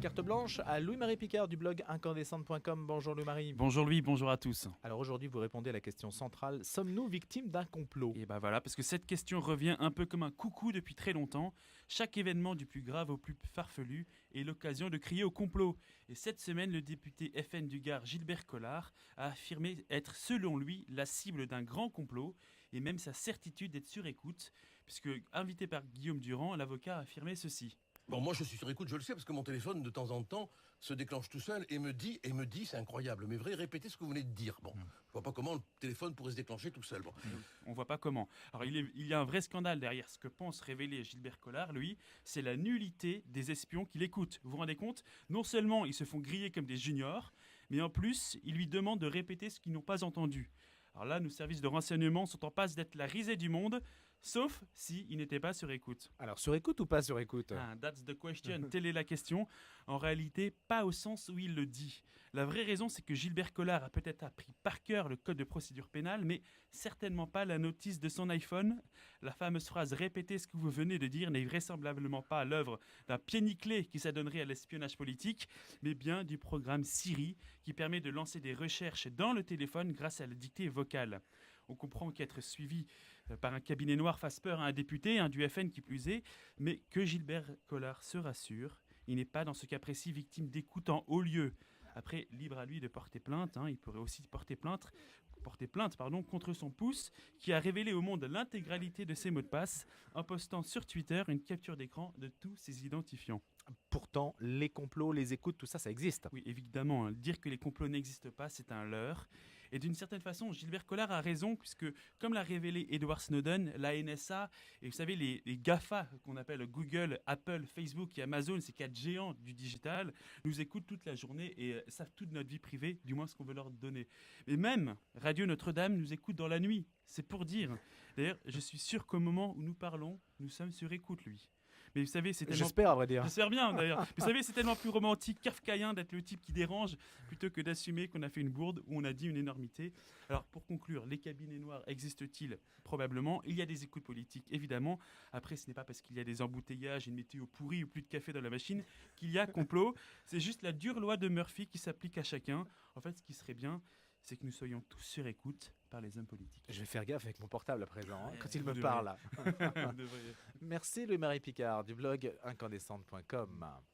Carte blanche à Louis-Marie Picard du blog incandescente.com. Bonjour Louis-Marie. Bonjour Louis, bonjour à tous. Alors aujourd'hui vous répondez à la question centrale, sommes-nous victimes d'un complot? Et bah voilà, parce que cette question revient un peu comme un coucou depuis très longtemps. Chaque événement du plus grave au plus farfelu est l'occasion de crier au complot. Et cette semaine, le député FN du Gard Gilbert Collard a affirmé être selon lui la cible d'un grand complot et même sa certitude d'être sur écoute, puisque invité par Guillaume Durand, l'avocat a affirmé ceci. Bon, moi je suis sur écoute, je le sais, parce que mon téléphone de temps en temps se déclenche tout seul et me dit, c'est incroyable, mais vrai, répétez ce que vous venez de dire. Bon, je vois pas comment le téléphone pourrait se déclencher tout seul. Bon. On voit pas comment. Alors il y a un vrai scandale derrière ce que pense révéler Gilbert Collard, lui, c'est la nullité des espions qui l'écoutent. Vous vous rendez compte? Non seulement ils se font griller comme des juniors, mais en plus, ils lui demandent de répéter ce qu'ils n'ont pas entendu. Alors là, nos services de renseignement sont en passe d'être la risée du monde, sauf s'ils n'étaient pas sur écoute. Alors sur écoute ou pas sur écoute? That's the question, telle est la question. En réalité, pas au sens où il le dit. La vraie raison, c'est que Gilbert Collard a peut-être appris par cœur le code de procédure pénale, mais certainement pas la notice de son iPhone. La fameuse phrase « répétez ce que vous venez de dire » n'est vraisemblablement pas l'œuvre d'un pied nickelé qui s'adonnerait à l'espionnage politique, mais bien du programme Siri qui permet de lancer des recherches dans le téléphone grâce à la dictée vocale. On comprend qu'être suivi par un cabinet noir fasse peur à un député, du FN qui plus est, mais que Gilbert Collard se rassure, il n'est pas dans ce cas précis victime d'écoute en haut lieu. Après, libre à lui de porter plainte, il pourrait aussi porter plainte contre son pouce qui a révélé au monde l'intégralité de ses mots de passe en postant sur Twitter une capture d'écran de tous ses identifiants. Pourtant, les complots, les écoutes, tout ça, ça existe. Oui, évidemment, dire que les complots n'existent pas, c'est un leurre. Et d'une certaine façon, Gilbert Collard a raison, puisque, comme l'a révélé Edward Snowden, la NSA, et vous savez, les GAFA, qu'on appelle Google, Apple, Facebook et Amazon, ces 4 géants du digital, nous écoutent toute la journée et savent toute notre vie privée, du moins ce qu'on veut leur donner. Mais même Radio Notre-Dame nous écoute dans la nuit, c'est pour dire. D'ailleurs, je suis sûr qu'au moment où nous parlons, nous sommes sur écoute, lui. Mais vous savez, c'est tellement... J'espère, à vrai dire. J'espère bien, d'ailleurs. Vous savez, c'est tellement plus romantique, kafkaïen d'être le type qui dérange plutôt que d'assumer qu'on a fait une bourde ou on a dit une énormité. Alors, pour conclure, les cabinets noirs existent-ils? Probablement. Il y a des écoutes politiques, évidemment. Après, ce n'est pas parce qu'il y a des embouteillages, une météo pourrie ou plus de café dans la machine qu'il y a complot. C'est juste la dure loi de Murphy qui s'applique à chacun. En fait, ce qui serait bien, c'est que nous soyons tous sur écoute par les hommes politiques. Je vais faire gaffe avec mon portable à présent, quand il me Vous parle. devriez. Merci Louis-Marie Picard du blog incandescente.com.